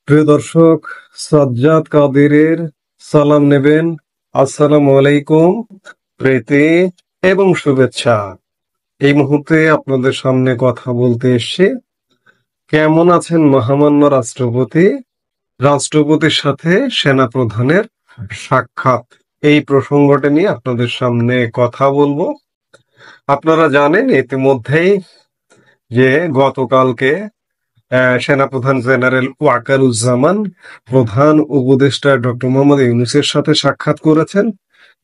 প্রিয় দর্শক, সাজ্জাদ কাদেরের সালাম নেবেন। আসসালামু আলাইকুম, প্রীতি এবং শুভেচ্ছা। এই মুহূর্তে আপনাদের সামনে কথা বলতে এসেছি। কেমন আছেন মহামান্য রাষ্ট্রপতি? রাষ্ট্রপতির সাথে সেনাপ্রধানের সাক্ষাৎ, এই প্রসঙ্গটা নিয়ে আপনাদের সামনে কথা বলবো। আপনারা জানেন ইতিমধ্যেই যে গতকালকে সেনাপ্রধান জেনারেল ওয়াকারুজ্জামান প্রধান উপদেষ্টা ডক্টর মোহাম্মদ ইউনূসের সাথে সাক্ষাৎ করেছেন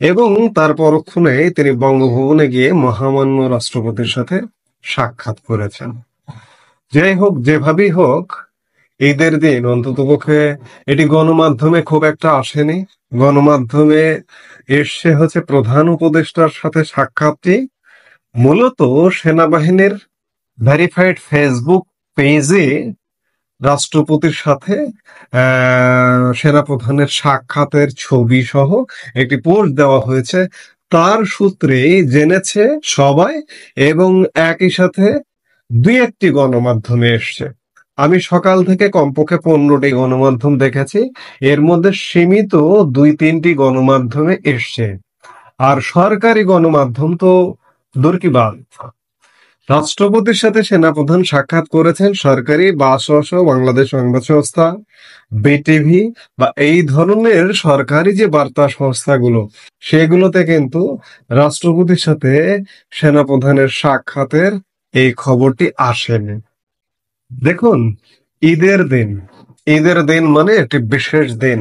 এবং তার পরক্ষণে তিনি বঙ্গভবনে গিয়ে মহামান্য রাষ্ট্রপতির সাথে সাক্ষাৎ করেছেন। যাই হোক, যেভাবেই হোক, ঈদের দিন অন্ততপক্ষে এটি গণমাধ্যমে খুব একটা আসেনি। গণমাধ্যমে এসছে হচ্ছে প্রধান উপদেষ্টার সাথে সাক্ষাৎটি মূলত সেনাবাহিনীর ভেরিফাইড ফেসবুক পেজে রাষ্ট্রপতির সাথে সেনাপ্রধানের সাক্ষাতের ছবি সহ একটি পোস্ট দেওয়া হয়েছে। তার সূত্রেই জেনেছে সবাই এবং একই সাথে দুই একটি গণমাধ্যমে এসছে। আমি সকাল থেকে কমপক্ষে 15টি গণমাধ্যম দেখেছি, এর মধ্যে সীমিত 2-3টি গণমাধ্যমে এসছে। আর সরকারি গণমাধ্যম তো দূর কি বাদ। রাষ্ট্রপতির সাথে সেনাপ্রধান সাক্ষাৎ করেছেন সরকারি বাংলাদেশ সংবাদ সংস্থা, বিটিভি বা এই ধরনের সরকারি যে বার্তা সংস্থাগুলো, সেগুলোতে কিন্তু রাষ্ট্রপতির সাথে সেনাপ্রধানের সাক্ষাতের এই খবরটি আসেনি। দেখুন, ঈদের দিন মানে একটি বিশেষ দিন।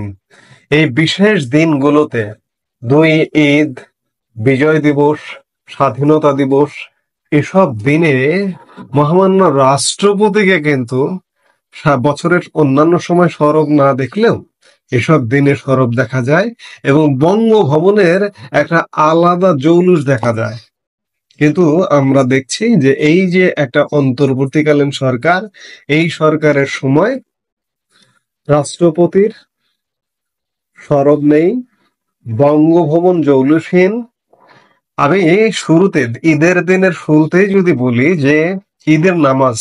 এই বিশেষ দিনগুলোতে ঈদ, বিজয় দিবস, স্বাধীনতা দিবস, এসব দিনে মহামান্য রাষ্ট্রপতিকে কিন্তু বছরের অন্যান্য সময় সরব না দেখলেও এসব দিনে সরব দেখা যায় এবং বঙ্গভবনের একটা আলাদা জৌলুস দেখা যায়। কিন্তু আমরা দেখছি যে এই যে একটা অন্তর্বর্তীকালীন সরকার, এই সরকারের সময় রাষ্ট্রপতির সরব নেই, বঙ্গভবন জৌলুসহীন। আমি ঈদের দিনের শুরুতেই যদি বলি যে ঈদের নামাজ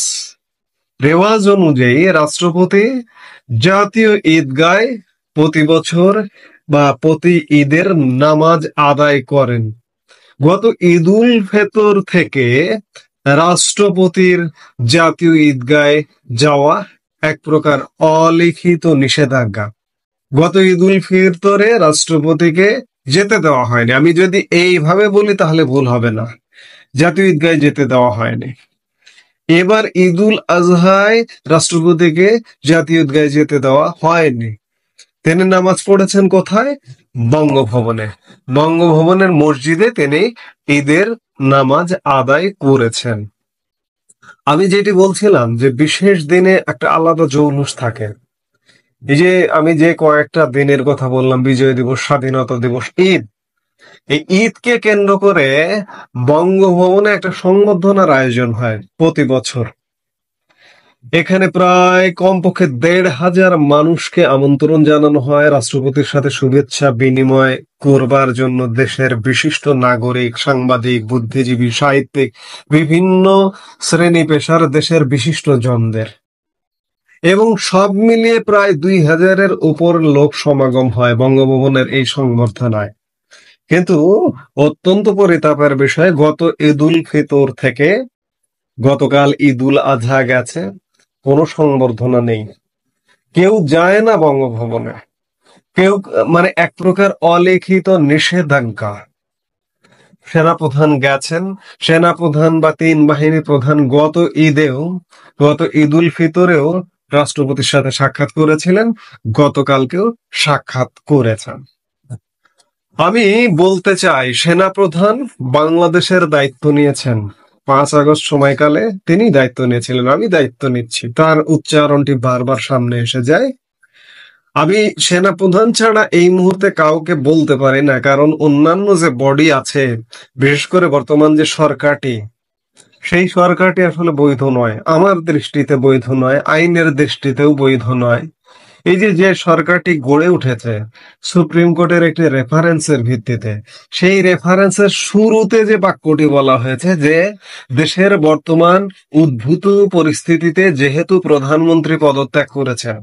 রেওয়াজ অনুযায়ী রাষ্ট্রপতি জাতীয় ঈদগায় প্রতি বছর বা প্রতি ঈদের নামাজ আদায় করেন। গত ঈদ উল ফিতর থেকে রাষ্ট্রপতির জাতীয় ঈদগায় যাওয়া এক প্রকার অলিখিত নিষেধাজ্ঞা। গত ঈদ উল ফিতরে রাষ্ট্রপতিকে যেতে দেওয়া হয়নি। আমি যদি এইভাবে বলি তাহলে ভুল হবে না, জাতীয় ঈদগায় যেতে দেওয়া হয়নি। এবার ঈদ উল আজহায় রাষ্ট্রপতিকে জাতীয় ঈদগায় যেতে দেওয়া হয়নি। তিনি নামাজ পড়েছেন কোথায়? বঙ্গভবনে। বঙ্গভবনের মসজিদে তিনি ঈদের নামাজ আদায় করেছেন। আমি যেটি বলছিলাম যে বিশেষ দিনে একটা আলাদা জৌলুস থাকে। এই যে আমি যে কয়েকটা দিনের কথা বললাম, বিজয় দিবস, স্বাধীনতা দিবস, ঈদ, এই ঈদকে কেন্দ্র করে বঙ্গভবনে একটা সংবর্ধনার আয়োজন হয় প্রতি বছর। এখানে প্রায় কমপক্ষে 1,500 মানুষকে আমন্ত্রণ জানানো হয় রাষ্ট্রপতির সাথে শুভেচ্ছা বিনিময় করবার জন্য। দেশের বিশিষ্ট নাগরিক, সাংবাদিক, বুদ্ধিজীবী, সাহিত্যিক, বিভিন্ন শ্রেণী পেশার দেশের বিশিষ্ট জনদের, এবং সব মিলিয়ে প্রায় 2,000-এর উপর লোক সমাগম হয় বঙ্গভবনের এই সংবর্ধনায়। কিন্তু অত্যন্ত পরিতাপের বিষয়, গত ঈদ উল ফিতর থেকে গতকাল ঈদ উল আজহা গেছে, কোনো সংবর্ধনা নেই, কেউ যায় না বঙ্গভবনে, কেউ, মানে এক প্রকার অলিখিত নিষেধাজ্ঞা। সেনাপ্রধান গেছেন, সেনাপ্রধান বা 3 বাহিনী প্রধান গত ঈদ উল ফিতরেও রাষ্ট্রপতির সাথে সাক্ষাৎ করেছিলেন, গতকালকেও সাক্ষাৎ করেছেন। আমি বলতে চাই, সেনাপ্রধান বাংলাদেশের দায়িত্ব নিয়েছেন 5 আগস্ট সময়কালে, তিনি দায়িত্ব নিয়েছিলেন, আমি দায়িত্ব নিচ্ছি, তার উচ্চারণটি বারবার সামনে এসে যায়। আমি সেনাপ্রধান ছাড়া এই মুহূর্তে কাউকে বলতে পারি না, কারণ অন্যান্য যে বডি আছে, বিশেষ করে বর্তমান যে সরকারটি, সেই সরকারটি আসলে বৈধ নয়, আমার দৃষ্টিতে বৈধ নয়, আইনের দৃষ্টিতেও বৈধ নয়। এই যে সরকারটি গড়ে উঠেছে সুপ্রিম কোর্টের একটি রেফারেন্সের ভিত্তিতে, সেই রেফারেন্সের শুরুতে যে বাক্যটি বলা হয়েছে যে দেশের বর্তমান উদ্ভূত পরিস্থিতিতে যেহেতু প্রধানমন্ত্রী পদত্যাগ করেছেন,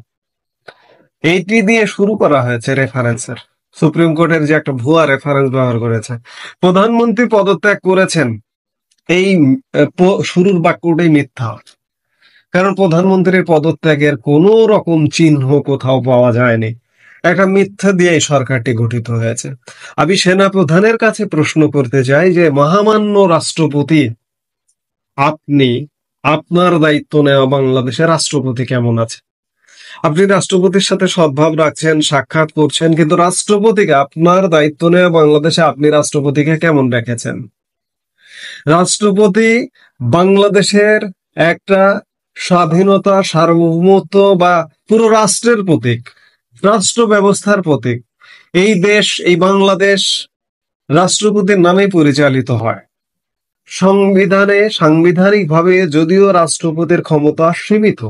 এইটি দিয়ে শুরু করা হয়েছে রেফারেন্সের। সুপ্রিম কোর্টের যে একটা ভুয়া রেফারেন্স ব্যবহার করেছে, প্রধানমন্ত্রী পদত্যাগ করেছেন, এই শুরুর বাক্যটাই মিথ্যা। কারণ প্রধানমন্ত্রীর পদত্যাগের কোনো রকম চিহ্ন কোথাও পাওয়া যায়নি। একটা মিথ্যা দিয়ে এই সরকারটি গঠিত হয়েছে। আমি সেনা প্রধানের কাছে প্রশ্ন করতে চাই যে মহামান্য রাষ্ট্রপতি, আপনি, আপনার দায়িত্ব নেওয়া বাংলাদেশের রাষ্ট্রপতি কেমন আছে? আপনি রাষ্ট্রপতির সাথে সদ্ভাব রাখছেন, সাক্ষাৎ করছেন, কিন্তু রাষ্ট্রপতিকে, আপনার দায়িত্ব নেওয়া বাংলাদেশে আপনি রাষ্ট্রপতিকে কেমন রেখেছেন? রাষ্ট্রপতি বাংলাদেশের একটা স্বাধীনতা, সার্বভৌমত্ব বা পুরো রাষ্ট্রের প্রতীক, রাষ্ট্র ব্যবস্থার প্রতীক। এই দেশ, এই বাংলাদেশ রাষ্ট্রপতির নামে পরিচালিত হয়। সাংবিধানিকভাবে যদিও রাষ্ট্রপতির ক্ষমতা সীমিত,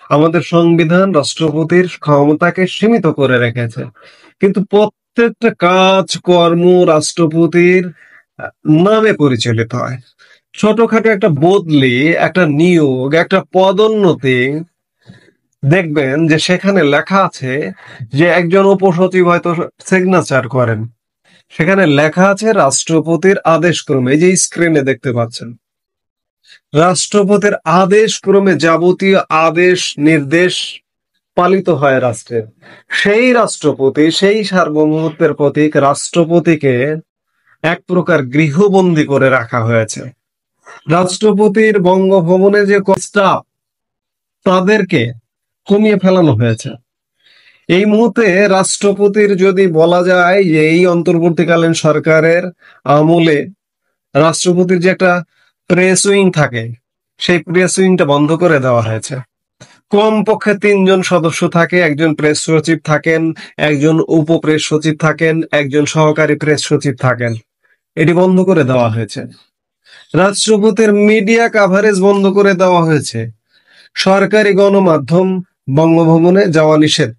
আমাদের সংবিধান রাষ্ট্রপতির ক্ষমতাকে সীমিত করে রেখেছে, কিন্তু প্রত্যেকটা কাজ কর্ম রাষ্ট্রপতির নামে পরিচালিত হয়। ছোটখাটো একটা বদলি, একটা নিয়োগ, একটা পদোন্নতি, দেখবেন যে সেখানে লেখা আছে যে একজন উপসচিব হয়তো সিগনেচার করেন, সেখানে লেখা আছে রাষ্ট্রপতির আদেশ ক্রমে। এই যে স্ক্রিনে দেখতে পাচ্ছেন, রাষ্ট্রপতির আদেশ ক্রমে যাবতীয় আদেশ নির্দেশ পালিত হয় রাষ্ট্রের। সেই রাষ্ট্রপতি, সেই সার্বভৌমত্বের প্রতীক রাষ্ট্রপতিকে এক প্রকার গৃহবন্দী করে রাখা হয়েছে। রাষ্ট্রপতির বঙ্গভবনে যে স্টাফ, তাদেরকে কমিয়ে ফেলানো হয়েছে। এই মুহূর্তে রাষ্ট্রপতির যদি বলা যায় যে এই অন্তর্বর্তীকালীন সরকারের আমলে রাষ্ট্রপতির যে একটা প্রেস উইং থাকে, সেই প্রেস উইংটা বন্ধ করে দেওয়া হয়েছে। কমপক্ষে 3 জন সদস্য থাকে, একজন প্রেস সচিব থাকেন, একজন উপপ্রেস সচিব থাকেন, একজন সহকারী প্রেস সচিব থাকেন। এটি বন্ধ করে দেওয়া হয়েছে। রাষ্ট্রপতির মিডিয়া কাভারেজ বন্ধ করে দেওয়া হয়েছে। সরকারি গণমাধ্যম বঙ্গভবনে যাওয়া নিষেধ।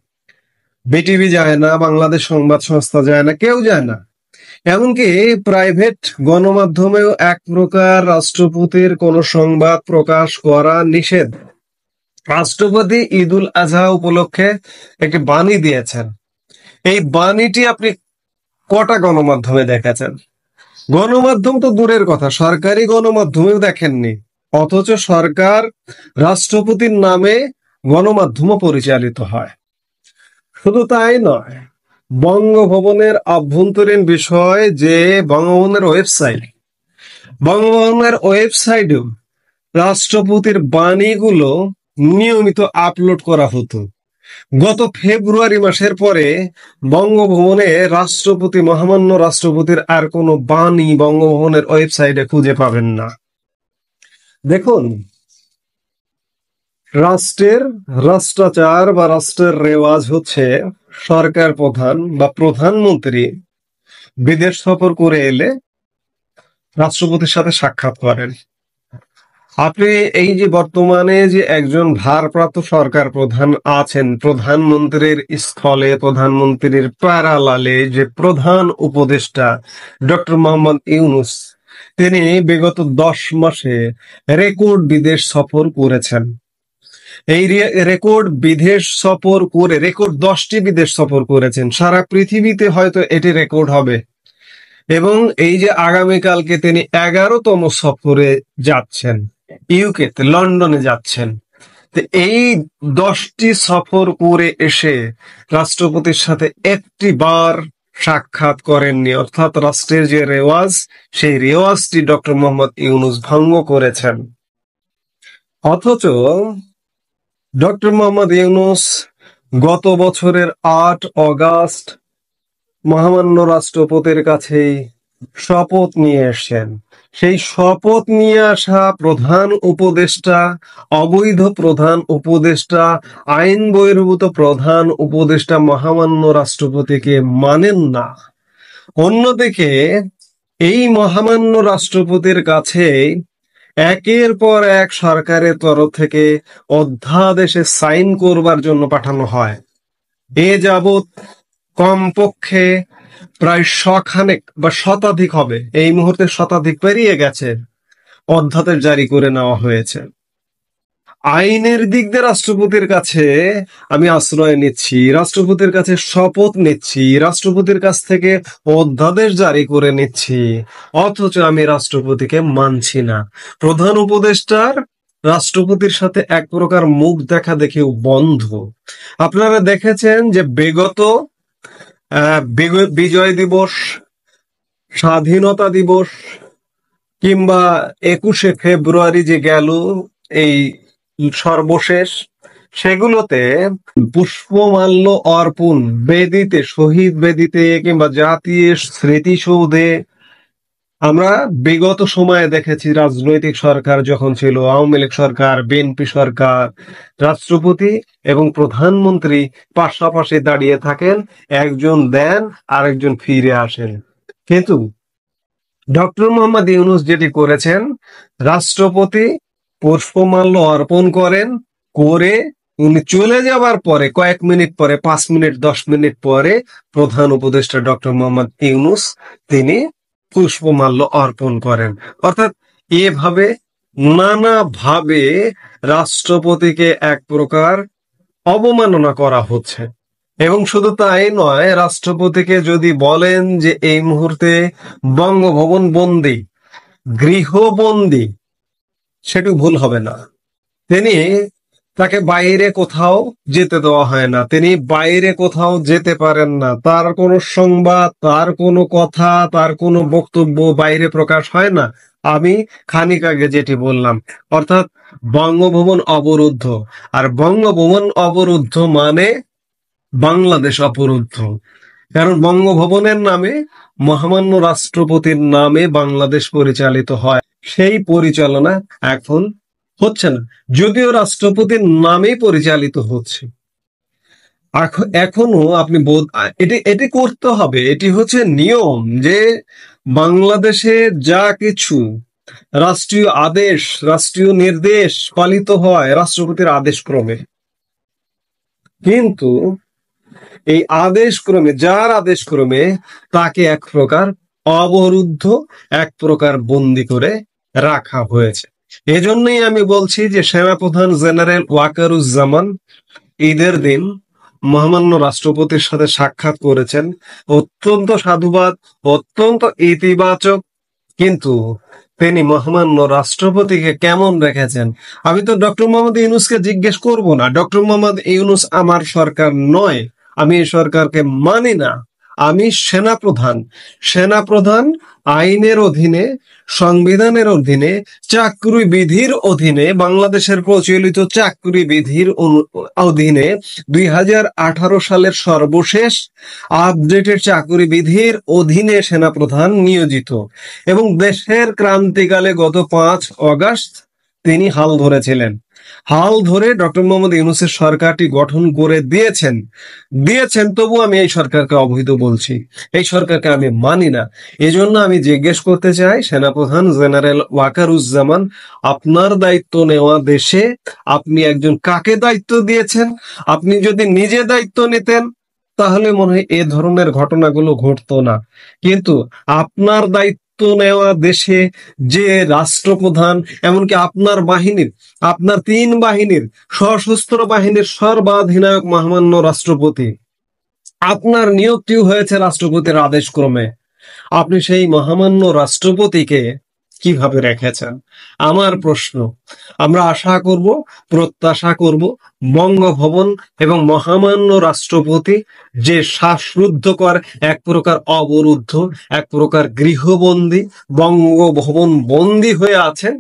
বিটিভি যায় না, বাংলাদেশ সংবাদ সংস্থা যায় না, কেউ যায় না। এমনকি প্রাইভেট গণমাধ্যমেও এক প্রকার রাষ্ট্রপতির কোন সংবাদ প্রকাশ করা নিষেধ। রাষ্ট্রপতি ঈদুল আজহা উপলক্ষে একটি বাণী দিয়েছেন। এই বাণীটি আপনি কটা গণমাধ্যমে দেখেছেন? গণমাধ্যম তো দূরের কথা, সরকারি গণমাধ্যমেও দেখেননি। অথচ সরকার, রাষ্ট্রপতির নামে গণমাধ্যমও পরিচালিত হয়। শুধু তাই নয়, বঙ্গভবনের আভ্যন্তরীণ বিষয় যে বঙ্গভবনের ওয়েবসাইটেও রাষ্ট্রপতির বাণীগুলো নিয়মিত আপলোড করা হতো। গত ফেব্রুয়ারি মাসের পরে বঙ্গভবনে মহামান্য রাষ্ট্রপতির আর কোনো বাণী বঙ্গভবনের ওয়েবসাইটে খুঁজে পাবেন না। দেখুন, রাষ্ট্রের রাষ্ট্রাচার বা রাষ্ট্রের রেওয়াজ হচ্ছে সরকার প্রধান বা প্রধানমন্ত্রী বিদেশ সফর করে এলে রাষ্ট্রপতির সাথে সাক্ষাৎ করেন। আপনি এই যে বর্তমানে যে একজন ভারপ্রাপ্ত সরকার প্রধান আছেন, প্রধানমন্ত্রীর স্থলে, প্রধানমন্ত্রীর প্যারালালে যে প্রধান উপদেষ্টা ডক্টর মোহাম্মদ ইউনূস, তিনি বিগত 10 মাসে রেকর্ড বিদেশ সফর করেছেন। এই রেকর্ড বিদেশ সফর করে, রেকর্ড 10টি বিদেশ সফর করেছেন। সারা পৃথিবীতে হয়তো এটি রেকর্ড হবে। এবং এই যে আগামীকালকে তিনি 11তম সফরে যাচ্ছেন, ইউকেতে, লন্ডনে যাচ্ছেন। তো এই 10টি সফর করে এসে রাষ্ট্রপতির সাথে একটি বার সাক্ষাৎ করেননি, অর্থাৎ রাষ্ট্রের যে রেওয়াজ, সেই রেওয়াজটি ডক্টর মোহাম্মদ ইউনূস ভঙ্গ করেছেন। অথচ ডক্টর মোহাম্মদ ইউনূস গত বছরের 8 অগাস্ট মহামান্য রাষ্ট্রপতির কাছেই শপথ নিয়ে এসেছেন। সেই শপথ নিয়ে আসা প্রধান উপদেষ্টা, অবৈধ প্রধান উপদেষ্টা, আইন বহির্ভূত প্রধান উপদেষ্টা মহামান্য রাষ্ট্রপতিকে মানেন না। অন্যদিকে এই মহামান্য রাষ্ট্রপতির কাছে একের পর এক সরকারের তরফ থেকে অধ্যাদেশে সাইন করবার জন্য পাঠানো হয়। এ যাবৎ কমপক্ষে প্রায় 100 বা শতাধিক হবে, এই মুহূর্তে শতাধিক পেরিয়ে গেছে, অধ্যাদেশ জারি করে নেওয়া হয়েছে। আইনের দিক দিয়ে রাষ্ট্রপতির কাছে আমি আশ্রয় নিচ্ছি, রাষ্ট্রপতির কাছে শপথ নিচ্ছি, রাষ্ট্রপতির কাছ থেকে অধ্যাদেশ জারি করে নিচ্ছি, অথচ আমি রাষ্ট্রপতিকে মানছি না। প্রধান উপদেষ্টার রাষ্ট্রপতির সাথে এক প্রকার মুখ দেখা দেখিও বন্ধ। আপনারা দেখেছেন যে বিগত বিজয় দিবস, স্বাধীনতা দিবস কিংবা 21শে ফেব্রুয়ারি যে গেল, এই সর্বশেষ, সেগুলোতে পুষ্পমাল্য অর্পণ বেদিতে, শহীদ বেদিতে কিংবা জাতীয় স্মৃতিসৌধে আমরা বিগত সময়ে দেখেছি, রাজনৈতিক সরকার যখন ছিল, আওয়ামী লীগ সরকার, বিএনপি সরকার, রাষ্ট্রপতি এবং প্রধানমন্ত্রী পাশাপাশি দাঁড়িয়ে থাকেন, একজন দেন আরেকজন ফিরে আসেন। কিন্তু ডক্টর মোহাম্মদ ইউনূস যেটি করেছেন, রাষ্ট্রপতি পুষ্পমাল্য অর্পণ করেন, করে উনি চলে যাবার পরে কয়েক মিনিট পরে, 5 মিনিট 10 মিনিট পরে প্রধান উপদেষ্টা ডক্টর মোহাম্মদ ইউনূস তিনি পুষ্পমাল্য অর্পণ করেন। অর্থাৎ এভাবে নানাভাবে রাষ্ট্রপতিকে এক প্রকার অবমাননা করা হচ্ছে। এবং শুধু তাই নয়, রাষ্ট্রপতিকে যদি বলেন যে এই মুহূর্তে বঙ্গভবন বন্দী, গৃহবন্দী, সেটি ভুল হবে না। তিনি, তাকে বাইরে কোথাও যেতে দেওয়া হয় না, তিনি বাইরে কোথাও যেতে পারেন না, তার কোনো সংবাদ, তার কোনো কথা, তার কোনো বক্তব্য বাইরে প্রকাশ হয় না। আমি খানিক আগে যেটি বললাম, অর্থাৎ বঙ্গভবন অবরুদ্ধ। আর বঙ্গভবন অবরুদ্ধ মানে বাংলাদেশ অবরুদ্ধ। কারণ বঙ্গভবনের নামে, মহামান্য রাষ্ট্রপতির নামে বাংলাদেশ পরিচালিত হয়, সেই পরিচালনা এখন হচ্ছে না, যদিও রাষ্ট্রপতির নামেই পরিচালিত হচ্ছে। এখনো আপনি এটি করতে হবে, এটি হচ্ছে নিয়ম যে বাংলাদেশে যা কিছু রাষ্ট্রীয় আদেশ, রাষ্ট্রীয় নির্দেশ পালিত হয় রাষ্ট্রপতির আদেশ ক্রমে। কিন্তু এই আদেশ ক্রমে, যার আদেশ ক্রমে, তাকে এক প্রকার অবরুদ্ধ, এক প্রকার বন্দি করে রাখা হয়েছে। এজন্যই আমি বলছি যে সেনাপ্রধান জেনারেল ওয়াকারুজ্জামান ঈদের দিন মহামান্য রাষ্ট্রপতির সাথে সাক্ষাৎ করেছেন, অত্যন্ত সাধুবাদ, অত্যন্ত ইতিবাচক। কিন্তু তিনি মহামান্য রাষ্ট্রপতিকে কেমন রেখেছেন? আমি তো ডক্টর মোহাম্মদ ইউনূসকে জিজ্ঞেস করব না, ডক্টর মোহাম্মদ ইউনূস আমার সরকার নয়, আমি এই সরকারকে মানি না। আমি সেনাপ্রধান, সেনাপ্রধান আইনের অধীনে, সংবিধানের অধীনে, চাকরি বিধির অধীনে, বাংলাদেশের প্রচলিত চাকরি বিধির অধীনে 2018 সালের সর্বশেষ আপডেটেড চাকরি বিধির অধীনে সেনাপ্রধান নিয়োজিত। এবং দেশের ক্রান্তিকালে গত 5 অগাস্ট তিনি হাল ধরেছিলেন। হাল ধরে ডক্টর মোহাম্মদ ইউনূসের সরকারটি গঠন করে দিয়েছেন। তবু আমি এই সরকারকে অবৈধ বলছি, এই সরকারকে আমি মানি না। এজন্য আমি জিজ্ঞেস করতে চাই, সেনাপ্রধান জেনারেল ওয়াকারুজ্জামান, আপনার দায়িত্ব নেওয়া দেশে আপনি একজন কাকে দায়িত্ব দিয়েছেন? আপনি যদি নিজে দায়িত্ব নিতেন তাহলে মনে হয় এ ধরনের ঘটনাগুলো ঘটতো না। কিন্তু আপনার দায়িত্ব নেওয়া দেশে যে রাষ্ট্রপ্রধান, এমনকি আপনার বাহিনীর, আপনার 3 বাহিনীর, সশস্ত্র বাহিনীর সর্বাধিনায়ক মহামান্য রাষ্ট্রপতি, আপনার নিয়োগটিও হয়েছে রাষ্ট্রপতির আদেশ ক্রমে, আপনি সেই মহামান্য রাষ্ট্রপতিকে কিভাবে রেখেছেন? আমার প্রশ্ন। আমরা আশা করব, প্রত্যাশা করব, বঙ্গভবন এবং মহামান্য রাষ্ট্রপতি যে শ্বাসরুদ্ধকর, এক প্রকার অবরুদ্ধ, এক প্রকার গৃহবন্দী, বঙ্গভবন বন্দী হয়ে আছেন,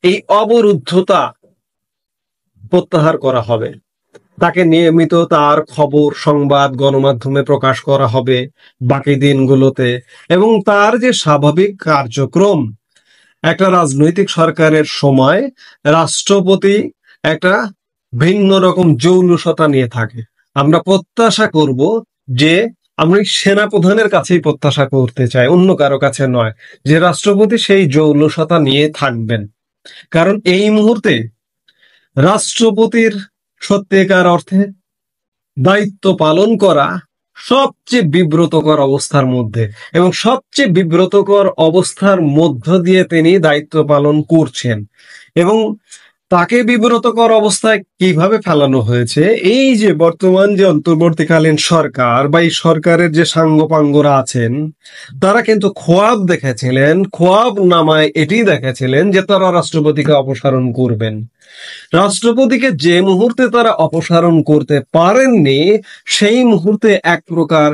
এই অবরুদ্ধতা প্রত্যাহার করা হবে। তাকে নিয়মিত তার খবর, সংবাদ গণমাধ্যমে প্রকাশ করা হবে বাকি দিনগুলোতে। এবং তার যে স্বাভাবিক কার্যক্রম, একটা রাজনৈতিক সরকারের সময় রাষ্ট্রপতি একটা ভিন্ন রকম জৌলুসতা নিয়ে থাকে। আমরা প্রত্যাশা করব যে, আমরা সেনাপ্রধানের কাছেই প্রত্যাশা করতে চাই, অন্য কারো কাছে নয়, যে রাষ্ট্রপতি সেই জৌলুসতা নিয়ে থাকবেন। কারণ এই মুহূর্তে রাষ্ট্রপতির সত্যিকার অর্থে দায়িত্ব পালন করা সবচেয়ে বিব্রতকর অবস্থার মধ্যে, এবং সবচেয়ে বিব্রতকর অবস্থার মধ্য দিয়ে তিনি দায়িত্ব পালন করছেন। এবং তাকে বিব্রতকর অবস্থায় কিভাবে ফেলানো হয়েছে, এই যে বর্তমান যে অন্তর্বর্তীকালীন সরকার বা এই সরকারের যে সাঙ্গপাঙ্গরা আছেন, তারা কিন্তু খোয়াব দেখেছিলেন, খোয়াব নামায় এটি দেখেছিলেন যে তারা রাষ্ট্রপতিকে অপসারণ করবেন। রাষ্ট্রপতিকে যে মুহূর্তে তারা অপসারণ করতে পারেননি, সেই মুহূর্তে এক প্রকার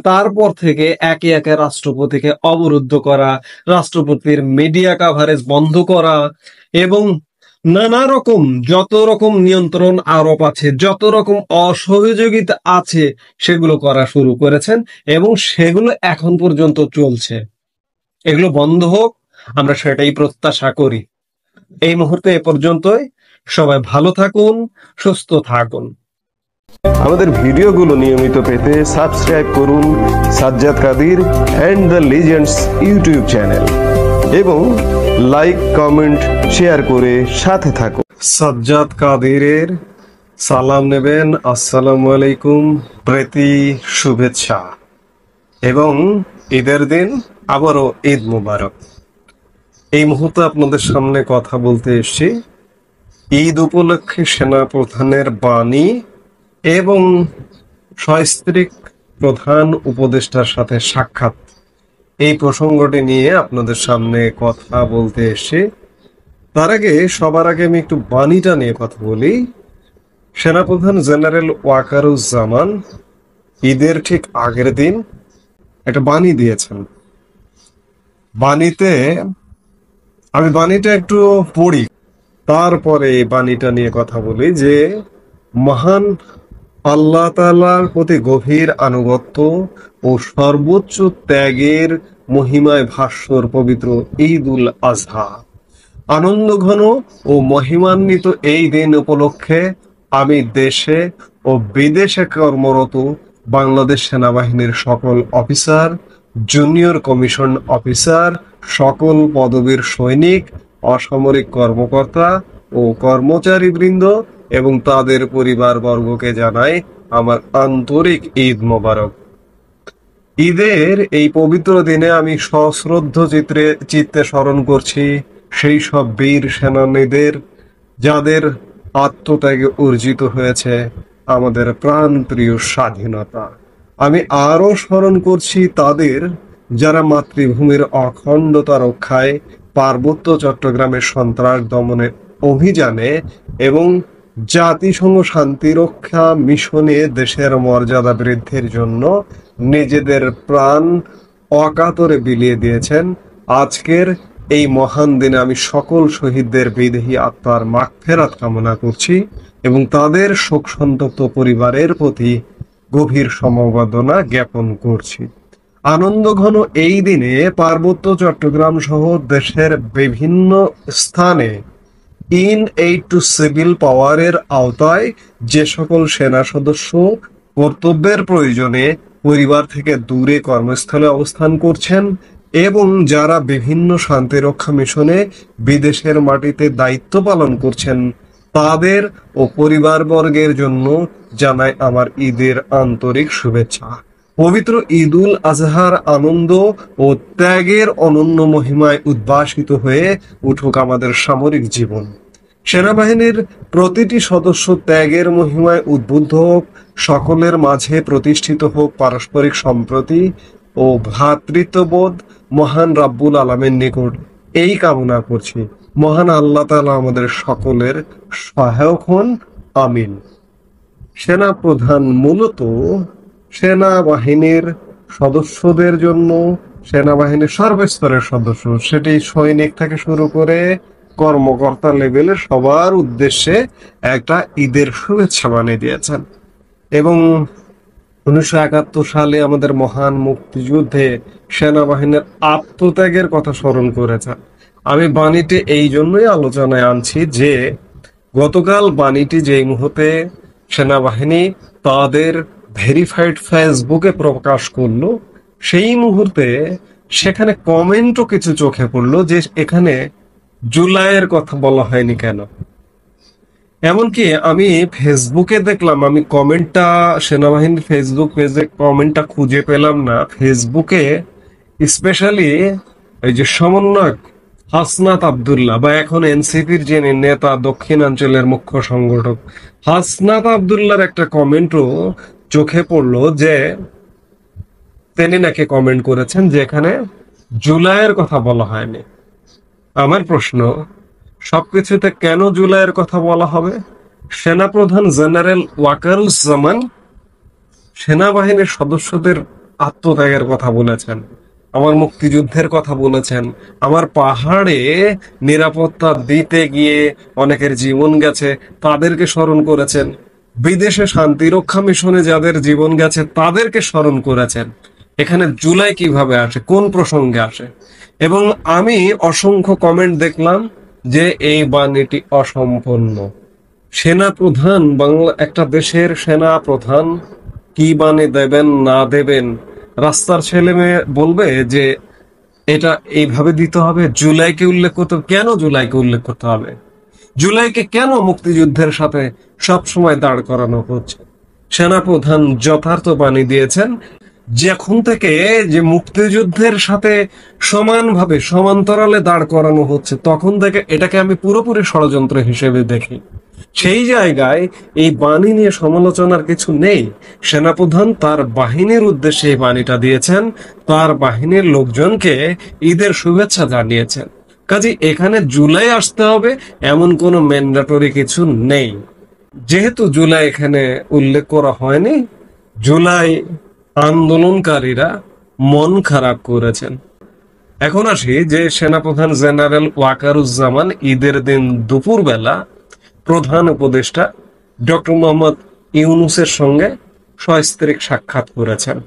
তারপর থেকে একে একে রাষ্ট্রপতিকে অবরুদ্ধ করা, রাষ্ট্রপতির মিডিয়া কাভারেজ বন্ধ করা এবং নানা রকম যত রকম নিয়ন্ত্রণ আরোপ আছে, যত রকম অসহযোগিতা আছে, সেগুলো করা শুরু করেছেন এবং সেগুলো এখন পর্যন্ত চলছে। এগুলো বন্ধ হোক, আমরা সেটাই প্রত্যাশা করি। এই মুহূর্তে এ পর্যন্তই। সবাই ভালো থাকুন, সুস্থ থাকুন। আমাদের ভিডিওগুলো নিয়মিত পেতে সাবস্ক্রাইব করুন Sajjad Kadir and the legends YouTube channel এবং লাইক, কমেন্ট, শেয়ার করে সাথে থাকুন। সাজ্জাদ কাদিরের সালাম নেবেন। আসসালামু আলাইকুম, প্রীতি, শুভেচ্ছা এবং ঈদের দিন আবারও ঈদ মুবারক। এই মুহূর্তে আপনাদের সামনে কথা বলতে এসেছি ঈদ উপলক্ষে সেনা প্রধানের বাণী এবং সস্ত্রীক প্রধান উপদেষ্টার সাথে সাক্ষাৎ, এই প্রসঙ্গটি নিয়ে আপনাদের সামনে কথা বলতে এসেছি। তার আগে সবার আগে আমি একটু বাণীটা নিয়ে কথা বলি। সেনাপ্রধান জেনারেল ওয়াকারুজ্জামান ঈদের ঠিক আগের দিন একটা বাণী দিয়েছেন। আমি বাণীটা একটু পড়ি, তারপরে এই বাণীটা নিয়ে কথা বলি। যে মহান আল্লাহ তাআলার প্রতি গভীর আনুগত্য ও সর্বোচ্চ ত্যাগের মহিমায় ভাস্বর পবিত্র ঈদ উল আজহা আনন্দ ঘন ও মহিমান্বিত এই দিন উপলক্ষে আমি দেশে ও বিদেশে কর্মরত বাংলাদেশ সেনাবাহিনীর সকল অফিসার, জুনিয়র কমিশন অফিসার, সকল পদবীর সৈনিক, অসামরিক কর্মকর্তা ও কর্মচারীবৃন্দ এবং তাদের পরিবারবর্গকে জানাই আমার আন্তরিক ঈদ মোবারক। ঈদের এই পবিত্র দিনে আমি সশ্রদ্ধ চিত্তে স্মরণ করছি সেই সব বীর সেনানীদের, যাদের আত্মত্যাগে অর্জিত হয়েছে আমাদের প্রাণপ্রিয় স্বাধীনতা। আমি আরো স্মরণ করছি তাদের, যারা মাতৃভূমির অখণ্ডতা রক্ষায়, পার্বত্য চট্টগ্রামের সন্ত্রাস দমনের অভিযানে এবং জাতিসংঘ শান্তিরক্ষা মিশনে দেশের মর্যাদা বৃদ্ধির জন্য নিজেদের প্রাণ অকাতরে বিলিয়ে দিয়েছেন। আজকের এই মহান দিনে আমি সকল শহীদদের বিদেহী আত্মার মাগফিরাত কামনা করছি এবং তাদের শোক সন্তপ্ত পরিবারের প্রতি গভীর সমবেদনা জ্ঞাপন করছি। আনন্দ ঘন এই দিনে পার্বত্য চট্টগ্রাম সহ দেশের বিভিন্ন স্থানে ইন এইড টু সিভিল পাওয়ারের আওতায় যে সকল সেনা সদস্য কর্তব্যের প্রয়োজনে পরিবার থেকে দূরে কর্মস্থলে অবস্থান করছেন এবং যারা বিভিন্ন শান্তিরক্ষা মিশনে বিদেশের মাটিতে দায়িত্ব পালন করছেন, তাদের ও পরিবারবর্গের জন্য জানাই আমার ঈদের আন্তরিক শুভেচ্ছা। পবিত্র ঈদ উল আজহার আনন্দ ও ত্যাগের অনন্য মহিমায় উদ্ভাসিত হয়ে উঠুক আমাদের সামরিক জীবন। সেনাবাহিনীর প্রতিটি সদস্য ত্যাগের মহিমায় উদ্বুদ্ধ হোক, সকলের মাঝে প্রতিষ্ঠিত হোক পারস্পরিক সম্প্রতি ও ভ্রাতৃত্ববোধ। মহান রাব্বুল আলামিন নিকট এই কামনা করছি। মহান আল্লাহ তাআলা আমাদের সকলের সহায়ক হন, আমিন। সেনাপ্রধান মূলত সেনাবাহিনীর সদস্যদের জন্য, সেনাবাহিনীর সর্বস্তরের সদস্য, সেটি সৈনিক থেকে শুরু করে কর্মকর্তা লেভেলের সবার উদ্দেশ্যে একটা ঈদের শুভেচ্ছা বানিয়ে দিয়েছেন এবং 1971 সালে আমাদের মহান মুক্তিযুদ্ধে সেনাবাহিনীর আত্মত্যাগের কথা স্মরণ করেছেন। আমি বাণীটি এই জন্যই আলোচনায় আনছি যে গতকাল বাণীটি যেই মুহূর্তে সেনাবাহিনী তাদের ভেরিফাইড ফেসবুকে প্রকাশ করলো, সেই মুহূর্তে সেখানে কমেন্টও কিছু চোখে পড়লো যে এখানে জুলাইয়ের কথা বলা হয়নি কেন। এমনকি আমি ফেসবুকে দেখলাম, আমি কমেন্টটা সেনাবাহিনীর ফেসবুক পেজে কমেন্টটা খুঁজে পেলাম না। ফেসবুকে স্পেশালি এই যে সমন্বয়ক হাসনাত আব্দুল্লাহ বা এখন এনসিপির যিনি নেতা, দক্ষিণাঞ্চলের মুখ্য সংগঠক হাসনাত আব্দুল্লাহর একটা কমেন্টও চোখে পড়লো, যে তিনি নাকি কমেন্ট করেছেন যেখানে জুলাইয়ের কথা বলা হয়নি। আমার প্রশ্ন, সবকিছুতে কেন জুলাইয়ের কথা বলা হবে? সেনাপ্রধান জেনারেল ওয়াকারুজ্জামান সেনাবাহিনীর সদস্যদের আত্মত্যাগের কথা বলেছেন, আমার মুক্তিযুদ্ধের কথা বলেছেন, আমার পাহাড়ে নিরাপত্তা দিতে গিয়ে অনেকের জীবন গেছে তাদেরকে স্মরণ করেছেন, বিদেশে শান্তিরক্ষা মিশনে যাদের জীবন গেছে তাদেরকে স্মরণ করেছেন। এখানে জুলাই কিভাবে আসে, কোন প্রসঙ্গে আসে? এবং আমি অসংখ্য কমেন্ট দেখলাম যে এই বাণীটি অসম্পূর্ণ। সেনা প্রধান, বাংলা একটা দেশের সেনা প্রধান কি বাণী দেবেন না দেবেন, রাস্তার ছেলে মেয়ে বলবে যে এটা এইভাবে দিতে হবে, জুলাইকে উল্লেখ করতে হবে। কেন জুলাইকে উল্লেখ করতে হবে? জুলাইকে কেন মুক্তিযুদ্ধের সাথে সবসময় দাঁড় করানো হচ্ছে? সেনাপ্রধান যথার্থ বাণী দিয়েছেন, যখন থেকে যে মুক্তিযুদ্ধের সাথে সমানভাবে সমান্তরালে দাঁড় করানো হচ্ছে তখন থেকে এটাকে আমি পুরোপুরি ষড়যন্ত্র হিসেবে দেখি। সেই জায়গায় এই বাণী নিয়ে সমালোচনার কিছু নেই। সেনাপ্রধান তার বাহিনীর উদ্দেশ্যে এই বাণীটা দিয়েছেন, তার বাহিনীর লোকজনকে ঈদের শুভেচ্ছা জানিয়েছেন। কাজে এখানে জুলাই আসতে হবে এমন কোনো ম্যান্ডেটরি কিছু নেই। যেহেতু জুলাই এখানে উল্লেখ করা হয়নি, জুলাই আন্দোলনকারীরা মন খারাপ করেছেন। এখন আসি যে সেনাপ্রধান জেনারেল ওয়াকারুজ্জামান ঈদের দিন দুপুরবেলা প্রধান উপদেষ্টা ডক্টর মোহাম্মদ ইউনূসের সঙ্গে সস্ত্রীক সাক্ষাৎ করেছেন।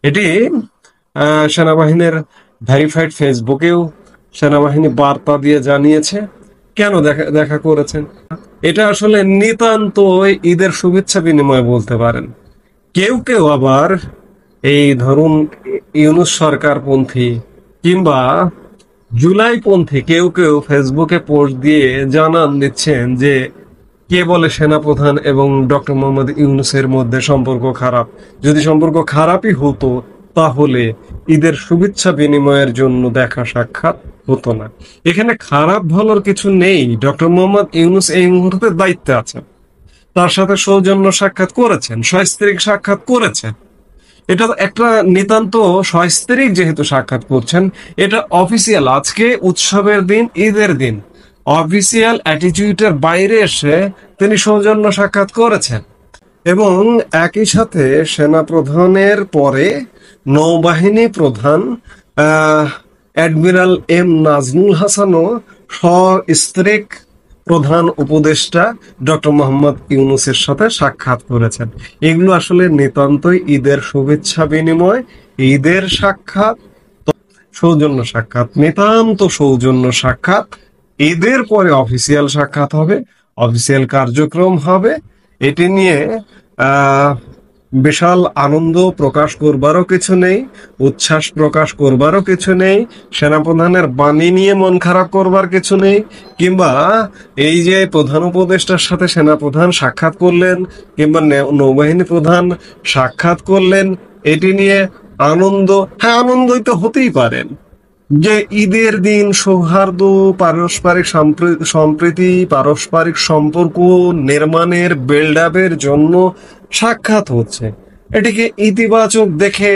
এটি সেনাবাহিনীর ভেরিফাইড ফেসবুকেও সেনাবাহিনী বার্তা দিয়ে জানিয়েছে। কেন দেখা করেছেন? এটা আসলে নিতান্ত ঈদের শুভেচ্ছা বিনিময় বলতে পারেন। কেউ কেউ আবার এই ধরুন ইউনূস সরকারপন্থী কিংবা জুলাইপন্থী কেউ কেউ ফেসবুকে পোস্ট দিয়ে জানান দিচ্ছেন যে কে বলে সেনাপ্রধান এবং ডক্টর মোহাম্মদ ইউনূসের মধ্যে সম্পর্ক খারাপ। যদি সম্পর্ক খারাপই হতো তাহলে ঈদের শুভেচ্ছা বিনিময়ের জন্য দেখা সাক্ষাৎ হতো না। এখানে খারাপ ভালোর কিছু নেই। ডক্টর মোহাম্মদ ইউনূস এই মুহূর্তে দায়িত্বে আছেন, তার সাথে সৌজন্য সাক্ষাৎ করেছেন, সস্ত্রীক সাক্ষাৎ করেছেন। এটা একটা নিতান্ত সস্ত্রীক যেহেতু সাক্ষাৎ করছেন, এটা অফিসিয়াল। আজকে উৎসবের দিন, ঈদের দিন, অফিসিয়াল অ্যাটিটিউডের বাইরে এসে তিনি সৌজন্য সাক্ষাৎ করেছেন। এবং একই সাথে সেনাপ্রধানের পরে নৌবাহিনী প্রধান অ্যাডমিরাল এম নাজমুল হাসানও সস্ত্রীক প্রধান উপদেষ্টা ডক্টর মোহাম্মদ ইউনূসের সাথে সাক্ষাৎ করেছেন। এগুলো আসলে নিতান্তই ঈদের শুভেচ্ছা বিনিময়, ঈদের সাক্ষাৎ, সৌজন্য সাক্ষাৎ, নিতান্ত সৌজন্য সাক্ষাৎ। ঈদের পরে অফিসিয়াল সাক্ষাৎ হবে, অফিসিয়াল কার্যক্রম হবে। এটি নিয়ে বিশাল আনন্দ প্রকাশ করবারও কিছু নেই, উচ্ছ্বাস প্রকাশ করবারও কিছু নেই, সেনাপ্রধানের বাণী নিয়ে মন খারাপ করবার কিছু নেই, কিংবা এই যে প্রধান উপদেষ্টার সাথে সেনাপ্রধান সাক্ষাৎ করলেন কিংবা নৌবাহিনী প্রধান সাক্ষাৎ করলেন, এটি নিয়ে আনন্দ, হ্যাঁ আনন্দই তো হতেই পারেন যে ঈদের দিন সৌহার্দ্য, পারস্পরিক সম্প্রীতি, পারস্পরিক সম্পর্ক নির্মাণের বিল্ড আপের জন্য সাক্ষাৎ হচ্ছে। এটিকে ইতিবাচক দেখে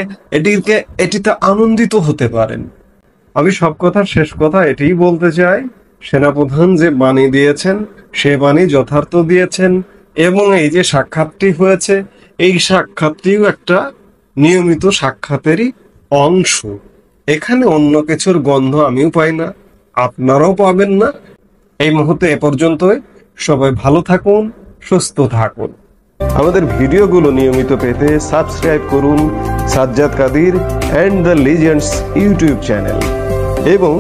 এটিতে আনন্দিত হতে পারেন। আমি সব কথার শেষ কথা এটিই বলতে চাই, সেনাপ্রধান যে বাণী দিয়েছেন সে বাণী যথার্থ দিয়েছেন, এবং এই যে সাক্ষাৎটি হয়েছে এই সাক্ষাৎটিও একটা নিয়মিত সাক্ষাতেরই অংশ। এখানে অন্য কিছুর গন্ধ আমিও পাই না, আপনারাও পাবেন না। এই মুহূর্তে এ পর্যন্তই। সবাই ভালো থাকুন, সুস্থ থাকুন। আমাদের ভিডিওগুলো নিয়মিত পেতে সাবস্ক্রাইব করুন Sajjad Kadir and the legends YouTube channel এবং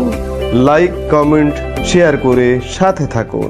লাইক, কমেন্ট, শেয়ার করে সাথে থাকুন।